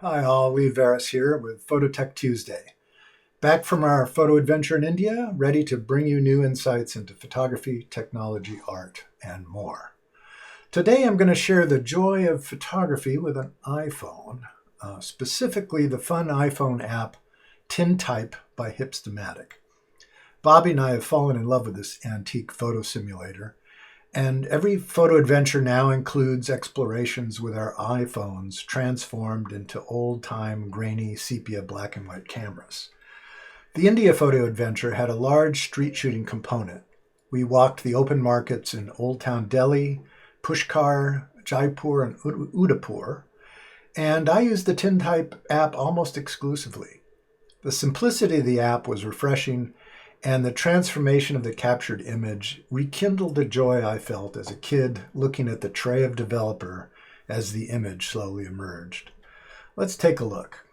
Hi all, Lee Varis here with Phototech Tuesday. Back from our photo adventure in India, ready to bring you new insights into photography, technology, art, and more. Today I'm going to share the joy of photography with an iPhone, specifically the fun iPhone app TinType by Hipstamatic. Bobby and I have fallen in love with this antique photo simulator, and every photo adventure now includes explorations with our iPhones transformed into old-time grainy sepia black and white cameras. The India photo adventure had a large street shooting component. We walked the open markets in Old Town Delhi, Pushkar, Jaipur, and Udaipur, and I used the TinType app almost exclusively. The simplicity of the app was refreshing, and the transformation of the captured image rekindled the joy I felt as a kid looking at the tray of developer as the image slowly emerged. Let's take a look.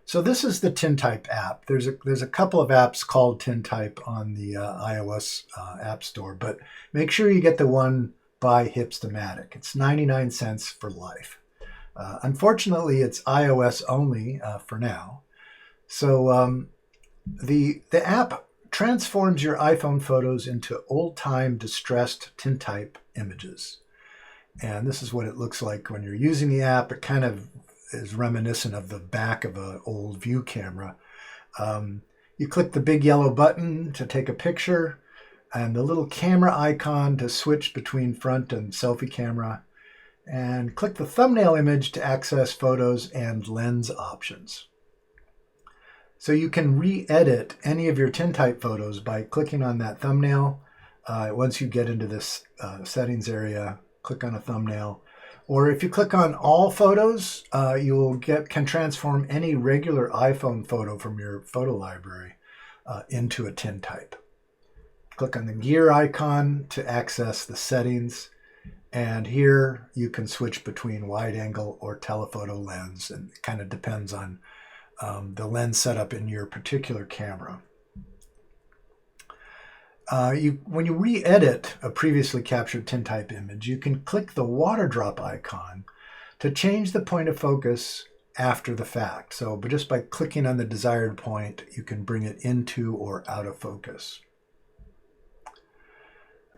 So this is the TinType app. There's a couple of apps called TinType on the iOS App Store, but make sure you get the one by Hipstamatic. It's 99 cents for life. Unfortunately, it's iOS only for now. So the app transforms your iPhone photos into old-time distressed TinType images. And this is what it looks like when you're using the app. It kind of is reminiscent of the back of an old view camera. You click the big yellow button to take a picture and the little camera icon to switch between front and selfie camera, and click the thumbnail image to access photos and lens options. So you can re-edit any of your TinType photos by clicking on that thumbnail. Once you get into this settings area, click on a thumbnail. Or if you click on all photos, you can transform any regular iPhone photo from your photo library into a TinType. Click on the gear icon to access the settings. And here you can switch between wide angle or telephoto lens, and it kind of depends on the lens setup in your particular camera. When you re-edit a previously captured TinType image, you can click the water drop icon to change the point of focus after the fact. So just by clicking on the desired point, you can bring it into or out of focus.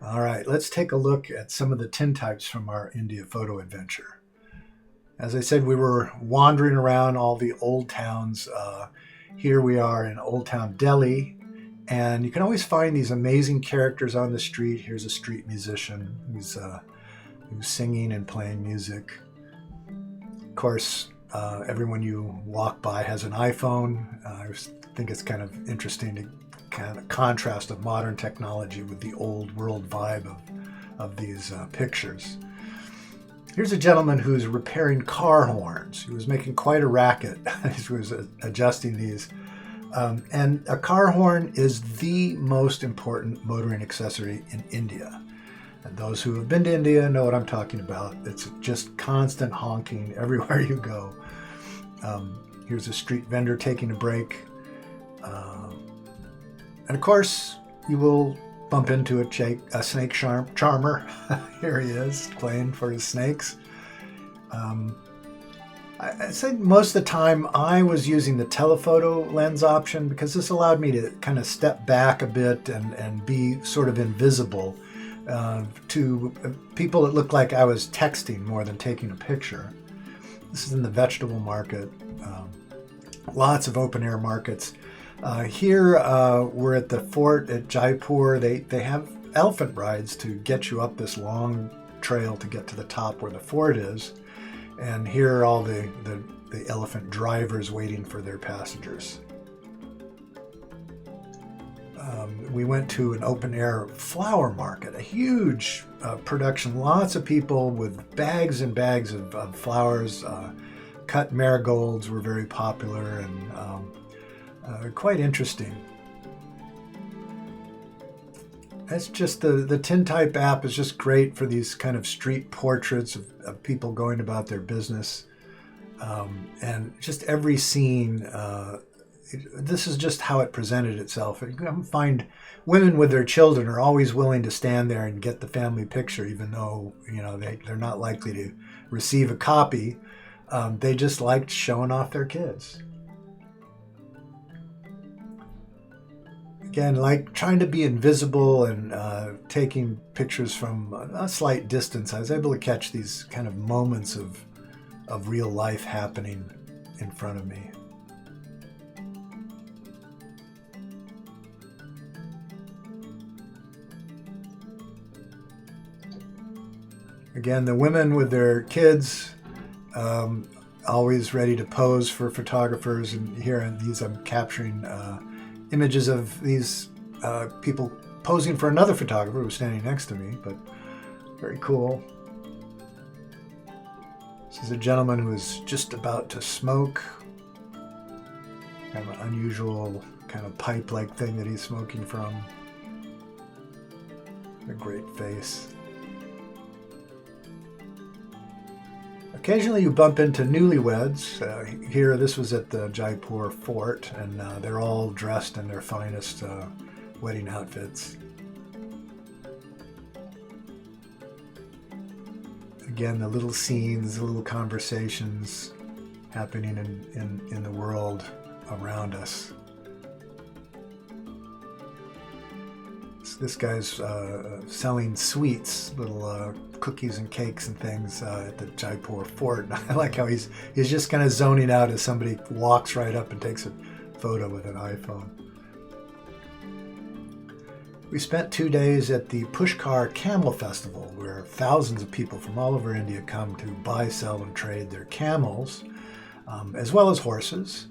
All right, let's take a look at some of the TinTypes from our India photo adventure. As I said, we were wandering around all the old towns. Here we are in Old Town Delhi, and you can always find these amazing characters on the street. Here's a street musician who's singing and playing music. Of course, everyone you walk by has an iPhone. I think it's kind of interesting to kind of contrast of modern technology with the old world vibe of these pictures. Here's a gentleman who's repairing car horns. He was making quite a racket as he was adjusting these. And a car horn is the most important motoring accessory in India. And those who have been to India know what I'm talking about. It's just constant honking everywhere you go. Here's a street vendor taking a break. And of course, you will bump into a snake charmer. Here he is, playing for his snakes. I think most of the time I was using the telephoto lens option because this allowed me to kind of step back a bit and be sort of invisible to people. It looked like I was texting more than taking a picture. This is in the vegetable market. Lots of open air markets. Here we're at the fort at Jaipur. They have elephant rides to get you up this long trail to get to the top where the fort is. And here are all the elephant drivers waiting for their passengers. We went to an open air flower market, a huge production, lots of people with bags and bags of flowers. Cut marigolds were very popular and quite interesting. That's just the TinType app is just great for these kind of street portraits of people going about their business. And just every scene this is just how it presented itself. You can find women with their children are always willing to stand there and get the family picture, even though they're not likely to receive a copy. They just liked showing off their kids. Again, like trying to be invisible and taking pictures from a slight distance, I was able to catch these kind of moments of real life happening in front of me. Again, the women with their kids, always ready to pose for photographers. And here in these, I'm capturing images of these people posing for another photographer who was standing next to me, but very cool. This is a gentleman who is just about to smoke. Kind of an unusual kind of pipe-like thing that he's smoking from. A great face. Occasionally you bump into newlyweds. Here, this was at the Jaipur fort, and they're all dressed in their finest wedding outfits. Again, the little scenes, the little conversations happening in the world around us. This guy's selling sweets, little cookies and cakes and things at the Jaipur fort. And I like how he's just kind of zoning out as somebody walks right up and takes a photo with an iPhone. We spent 2 days at the Pushkar Camel Festival, where thousands of people from all over India come to buy, sell, and trade their camels, as well as horses.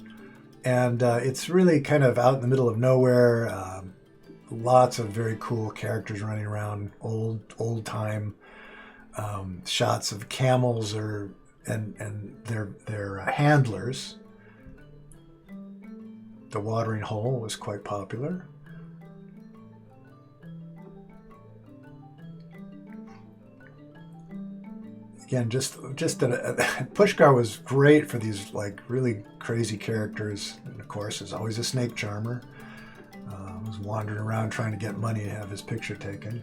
And it's really kind of out in the middle of nowhere. Lots of very cool characters running around, old time shots of camels and their handlers. The watering hole was quite popular. Again, Pushkar was great for these like really crazy characters. And of course, there's always a snake charmer. Was wandering around trying to get money to have his picture taken.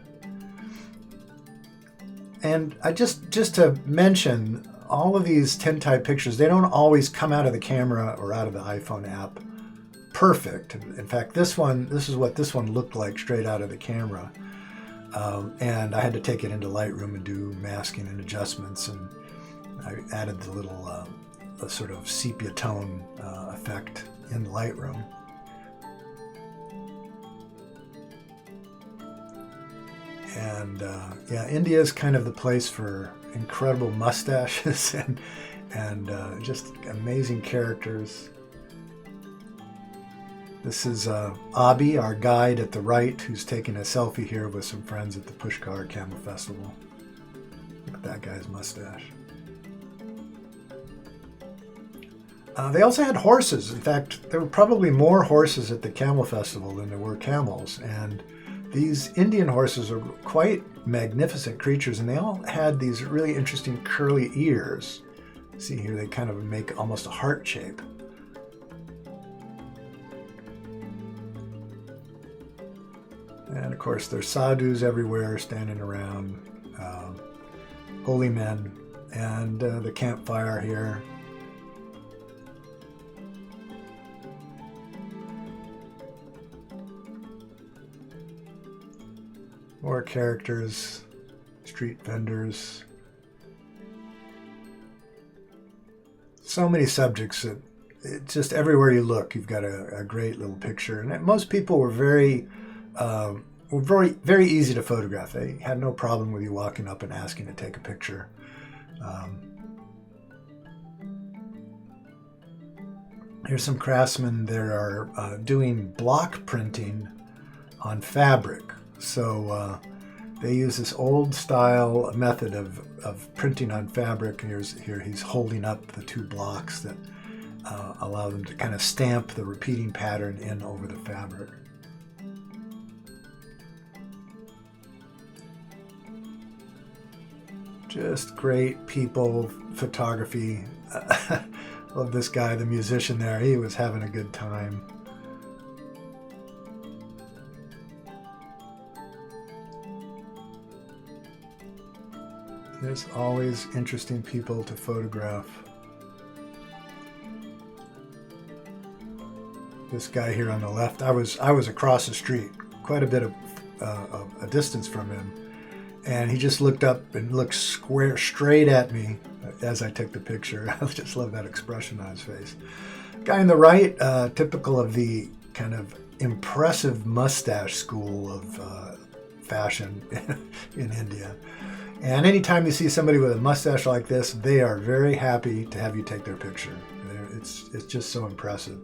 And I just to mention, all of these TinType pictures, they don't always come out of the camera or out of the iPhone app perfect. In fact, this is what this one looked like straight out of the camera. And I had to take it into Lightroom and do masking and adjustments, and I added the little sort of sepia tone effect in Lightroom. And India is kind of the place for incredible mustaches and just amazing characters. This is Abhi, our guide at the right, who's taking a selfie here with some friends at the Pushkar Camel Festival. Look at that guy's mustache. They also had horses. In fact, there were probably more horses at the Camel Festival than there were camels. And these Indian horses are quite magnificent creatures, and they all had these really interesting curly ears. See here, they kind of make almost a heart shape. And of course, there's sadhus everywhere standing around, holy men, and the campfire here. More characters, street vendors. So many subjects that just everywhere you look, you've got a great little picture. And most people were very easy to photograph. They had no problem with you walking up and asking to take a picture. Here's some craftsmen that are doing block printing on fabric. So they use this old style method of printing on fabric. Here he's holding up the two blocks that allow them to kind of stamp the repeating pattern in over the fabric. Just great people, photography. Love this guy, the musician there. He was having a good time. There's always interesting people to photograph. This guy here on the left, I was across the street, quite a bit of a distance from him, and he just looked up and looked straight at me as I took the picture. I just love that expression on his face. Guy on the right, typical of the kind of impressive mustache school of fashion in India. And anytime you see somebody with a mustache like this, they are very happy to have you take their picture. It's just so impressive.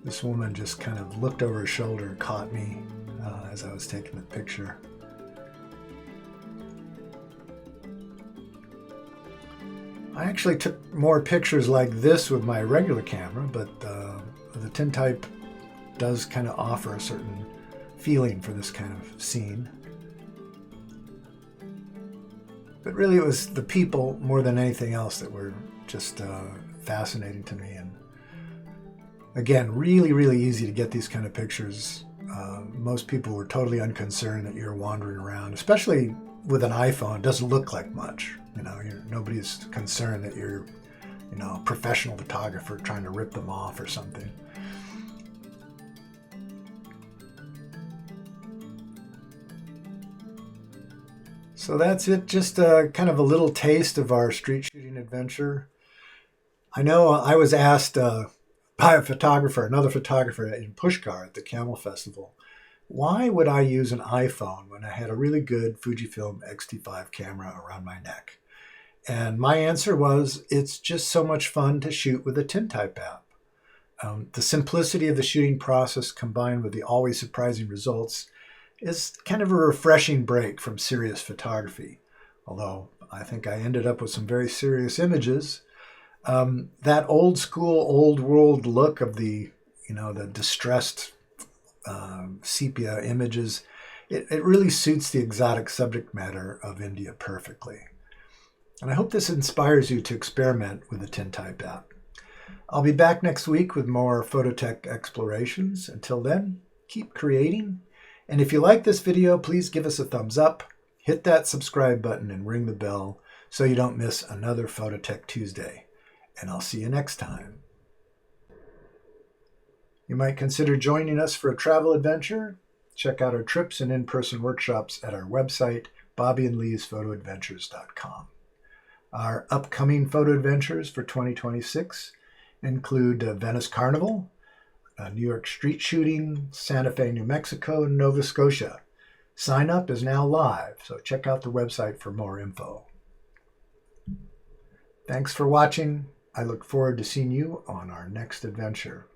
This woman just kind of looked over her shoulder and caught me as I was taking the picture. I actually took more pictures like this with my regular camera, but the TinType does kind of offer a certain feeling for this kind of scene. But really it was the people more than anything else that were just fascinating to me. And again, really, really easy to get these kind of pictures. Most people were totally unconcerned that you're wandering around, especially with an iPhone. It doesn't look like much. Nobody's concerned that you're, a professional photographer trying to rip them off or something. So that's it, just kind of a little taste of our street shooting adventure. I know I was asked by another photographer in Pushkar at the Camel Festival, why would I use an iPhone when I had a really good Fujifilm X-T5 camera around my neck? And my answer was, it's just so much fun to shoot with a TinType app. The simplicity of the shooting process combined with the always surprising results is kind of a refreshing break from serious photography. Although I think I ended up with some very serious images. That old school, old world look of the distressed sepia images, it really suits the exotic subject matter of India perfectly. And I hope this inspires you to experiment with the TinType app. I'll be back next week with more phototech explorations. Until then, keep creating. And if you like this video, please give us a thumbs up, hit that subscribe button, and ring the bell so you don't miss another Phototech Tuesday. And I'll see you next time. You might consider joining us for a travel adventure. Check out our trips and in-person workshops at our website, bobbyandleesphotoadventures.com. Our upcoming photo adventures for 2026 include Venice Carnival, New York street shooting, Santa Fe, New Mexico, and Nova Scotia. Sign up is now live, so check out the website for more info. Thanks for watching. I look forward to seeing you on our next adventure.